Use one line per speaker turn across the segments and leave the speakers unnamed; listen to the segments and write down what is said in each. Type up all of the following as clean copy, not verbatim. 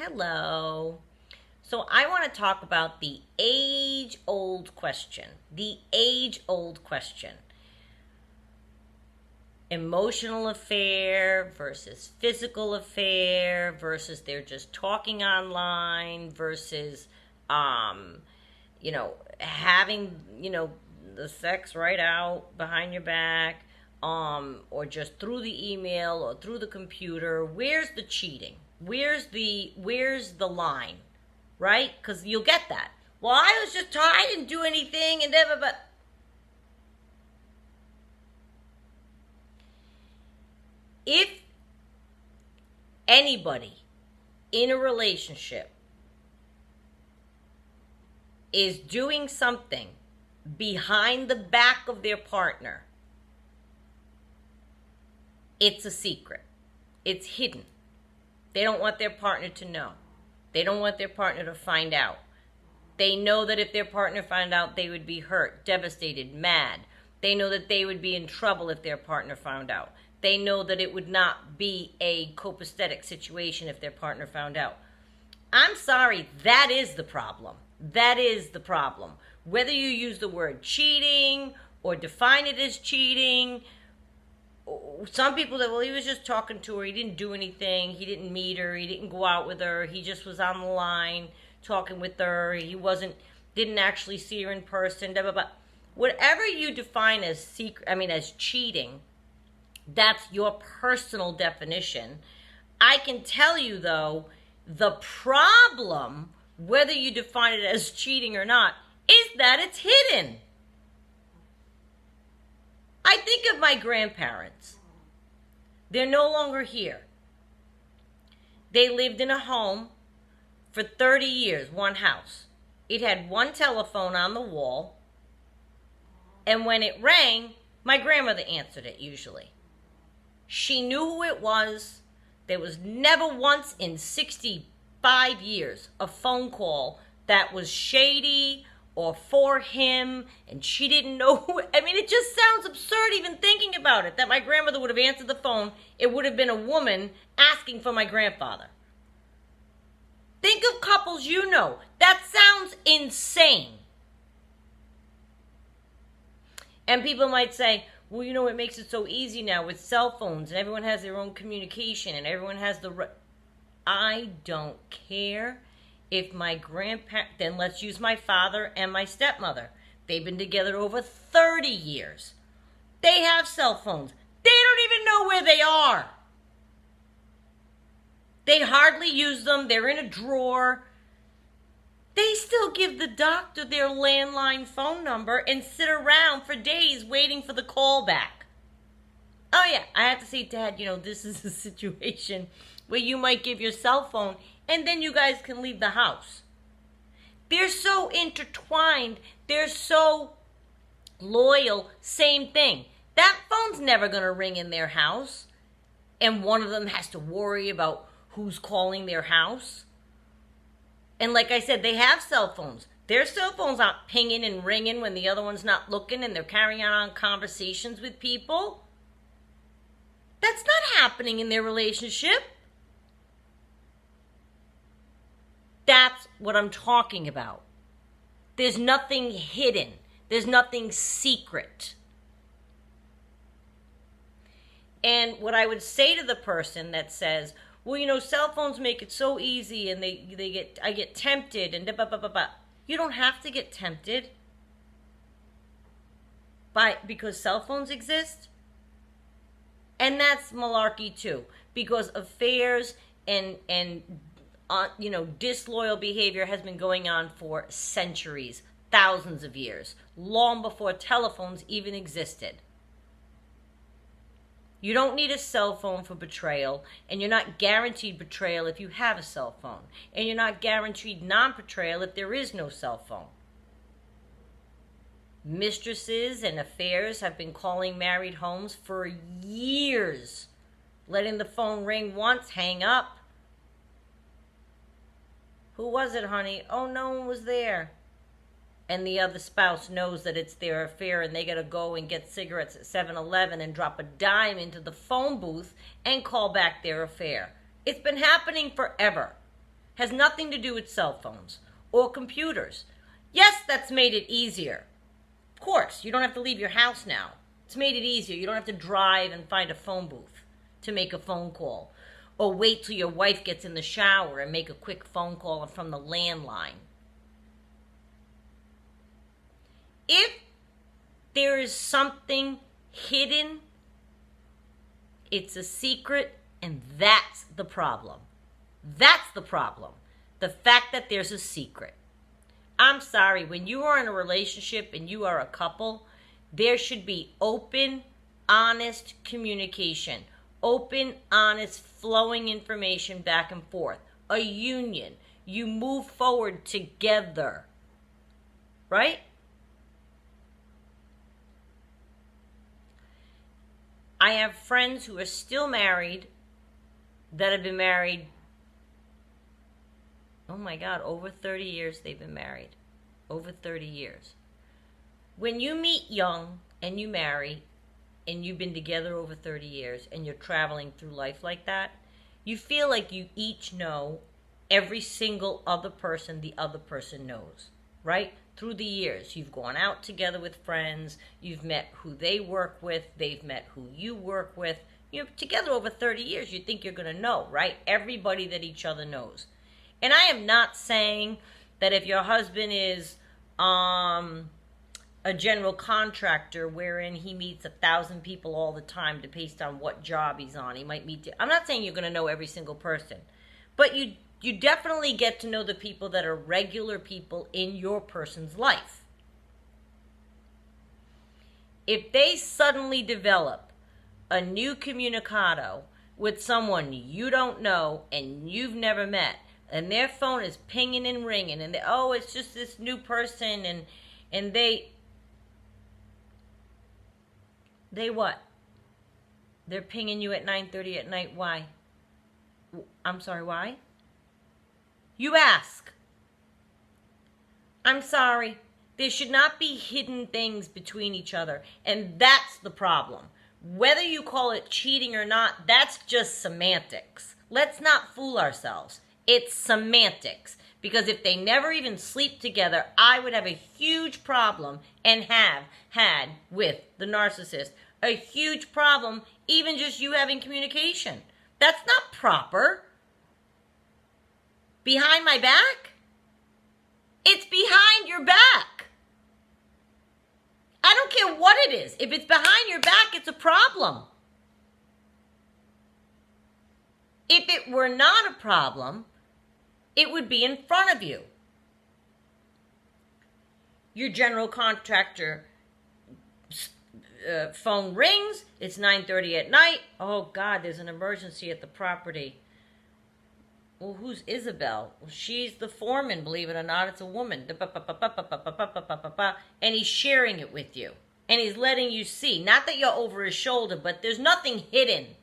Hello. So I want to talk about the age-old question. The age-old question. Emotional affair versus physical affair versus they're just talking online versus, having, the sex right out behind your back, or just through the email or through the computer. Where's the cheating? Where's the line? Right? Because you'll get that. Well, I didn't do anything, and but if anybody in a relationship is doing something behind the back of their partner, it's a secret. It's hidden. They don't want their partner to know. They don't want their partner to find out. They know that if their partner found out, they would be hurt, devastated, mad. They know that they would be in trouble if their partner found out. They know that it would not be a copacetic situation if their partner found out. I'm sorry, that is the problem. That is the problem. Whether you use the word cheating or define it as cheating, some people say, well, he was just talking to her. He didn't do anything. He didn't meet her. He didn't go out with her. He just was on the line talking with her. He didn't actually see her in person. Blah, blah, blah. Whatever you define as as cheating, that's your personal definition. I can tell you, though, the problem, whether you define it as cheating or not, is that it's hidden. I think of my grandparents. They're no longer here. They lived in a home for 30 years, one house. It had one telephone on the wall, and when it rang, my grandmother answered it usually. She knew who it was. There was never once in 65 years a phone call that was shady or for him, and she didn't know who. It just sounds absurd even thinking about it, that my grandmother would have answered the phone. It would have been a woman asking for my grandfather. Think of couples you know. That sounds insane. And people might say, well, it makes it so easy now with cell phones, and everyone has their own communication, and everyone has I don't care. If my grandparents, then let's use my father and my stepmother. They've been together over 30 years. They have cell phones. They don't even know where they are. They hardly use them. They're in a drawer. They still give the doctor their landline phone number and sit around for days waiting for the call back. Oh yeah, I have to say, Dad, this is a situation where you might give your cell phone and then you guys can leave the house. They're so intertwined. They're so loyal. Same thing. That phone's never going to ring in their house. And one of them has to worry about who's calling their house. And like I said, they have cell phones. Their cell phones aren't pinging and ringing when the other one's not looking and they're carrying on conversations with people. That's not happening in their relationship. That's what I'm talking about. There's nothing hidden. There's nothing secret. And what I would say to the person that says, well, cell phones make it so easy and I get tempted and blah, blah, blah, blah. You don't have to get tempted because cell phones exist. And that's malarkey too, because affairs and disloyal behavior has been going on for centuries, thousands of years, long before telephones even existed. You don't need a cell phone for betrayal, and you're not guaranteed betrayal if you have a cell phone, and you're not guaranteed non-betrayal if there is no cell phone. Mistresses and affairs have been calling married homes for years, letting the phone ring once, hang up. Who was it, honey? Oh, no one was there. And the other spouse knows that it's their affair and they got to go and get cigarettes at 7-Eleven and drop a dime into the phone booth and call back their affair. It's been happening forever. has nothing to do with cell phones or computers. Yes, that's made it easier. Of course, you don't have to leave your house now. It's made it easier. You don't have to drive and find a phone booth to make a phone call, or wait till your wife gets in the shower and make a quick phone call from the landline. If there is something hidden, it's a secret, and that's the problem. That's the problem. The fact that there's a secret. I'm sorry, when you are in a relationship and you are a couple, there should be open, honest communication. Open, honest, flowing information back and forth. A union. You move forward together. Right? I have friends who are still married that have been married, oh my God, over 30 years they've been married. Over 30 years. When you meet young and you marry and you've been together over 30 years and you're traveling through life like that, you feel like you each know every single other person the other person knows, right? Through the years, you've gone out together with friends, you've met who they work with, they've met who you work with. You're together over 30 years, you think you're going to know, right? Everybody that each other knows. And I am not saying that if your husband is a general contractor wherein he meets 1,000 people all the time based on what job he's on, he might meet. I'm not saying you're going to know every single person, but you definitely get to know the people that are regular people in your person's life. If they suddenly develop a new communicado with someone you don't know and you've never met, and their phone is pinging and ringing, and it's just this new person, and they what? They're pinging you at 9:30 at night. Why? I'm sorry, why? You ask. I'm sorry. There should not be hidden things between each other, and that's the problem. Whether you call it cheating or not, that's just semantics. Let's not fool ourselves. It's semantics. Because if they never even sleep together, I would have a huge problem, and have had, with the narcissist. A huge problem, even just you having communication. That's not proper. Behind my back? It's behind your back. I don't care what it is. If it's behind your back, it's a problem. If it were not a problem, it would be in front of you. Your general contractor phone rings. It's 9:30 at night. Oh, God, there's an emergency at the property. Well, who's Isabel? Well, she's the foreman, believe it or not. It's a woman. And he's sharing it with you. And he's letting you see. Not that you're over his shoulder, but there's nothing hidden.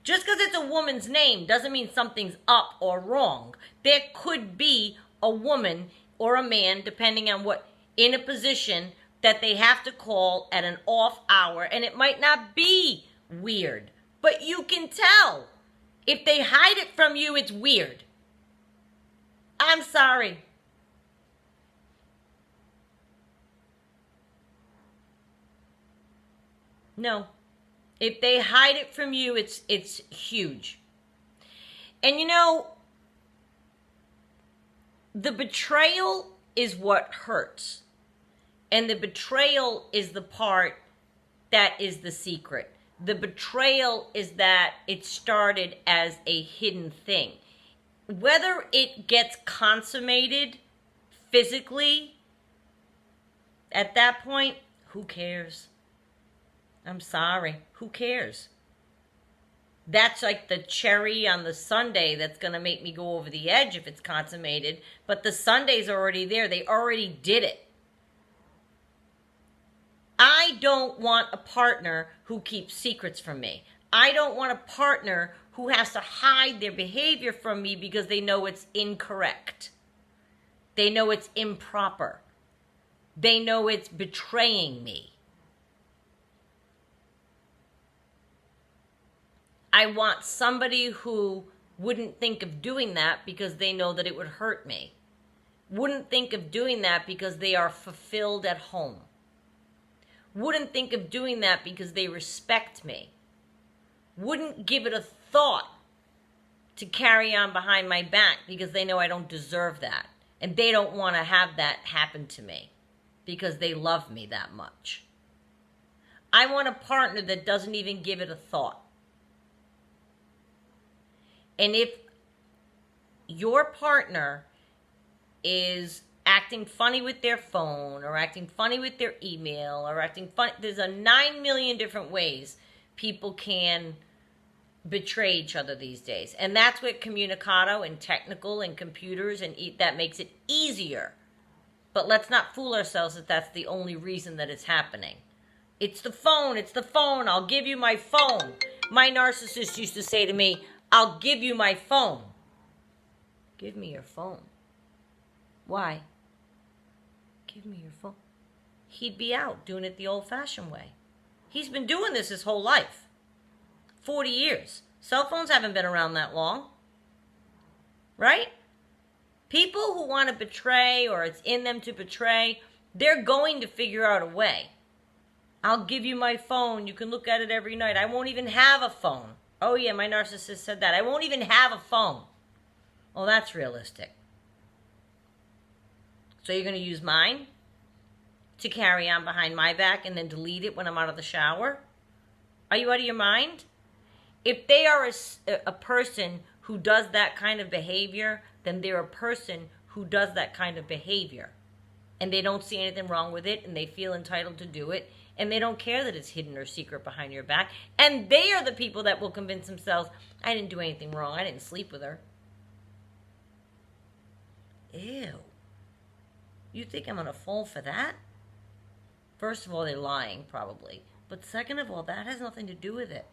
Just because it's a woman's name doesn't mean something's up or wrong. There could be a woman or a man, depending on what, in a position that they have to call at an off hour. And it might not be weird, but you can tell. If they hide it from you, it's weird. I'm sorry. No. If they hide it from you, it's huge. And you know, the betrayal is what hurts. And the betrayal is the part that is the secret. The betrayal is that it started as a hidden thing. Whether it gets consummated physically at that point, who cares? I'm sorry. Who cares? That's like the cherry on the sundae that's going to make me go over the edge if it's consummated. But the sundae's already there. They already did it. I don't want a partner who keeps secrets from me. I don't want a partner who has to hide their behavior from me because they know it's incorrect. They know it's improper. They know it's betraying me. I want somebody who wouldn't think of doing that because they know that it would hurt me. Wouldn't think of doing that because they are fulfilled at home. Wouldn't think of doing that because they respect me. Wouldn't give it a thought to carry on behind my back because they know I don't deserve that. And they don't want to have that happen to me because they love me that much. I want a partner that doesn't even give it a thought. And if your partner is acting funny with their phone or acting funny with their email or acting funny, there's a 9 million different ways people can betray each other these days. And that's what communicado and technical and computers and that makes it easier. But let's not fool ourselves that that's the only reason that it's happening. It's the phone. It's the phone. I'll give you my phone. My narcissist used to say to me, I'll give you my phone. Give me your phone. Why? Give me your phone. He'd be out doing it the old-fashioned way. He's been doing this his whole life. 40 years. Cell phones haven't been around that long. Right? People who want to betray or it's in them to betray, they're going to figure out a way. I'll give you my phone. You can look at it every night. I won't even have a phone. Oh yeah, my narcissist said that. I won't even have a phone. Oh, that's realistic. So you're going to use mine to carry on behind my back and then delete it when I'm out of the shower? Are you out of your mind? If they are a person who does that kind of behavior, then they're a person who does that kind of behavior. And they don't see anything wrong with it, and they feel entitled to do it, and they don't care that it's hidden or secret behind your back. And they are the people that will convince themselves, I didn't do anything wrong. I didn't sleep with her. Ew. You think I'm going to fall for that? First of all, they're lying, probably. But second of all, that has nothing to do with it.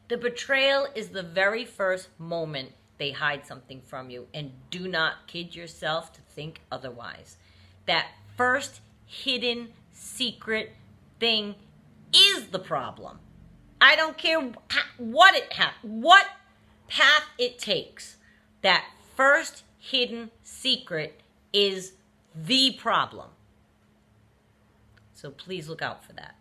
The betrayal is the very first moment they hide something from you. And do not kid yourself to think otherwise. That first hidden secret thing is the problem. I don't care what path it takes. That first hidden secret is the problem. So please look out for that.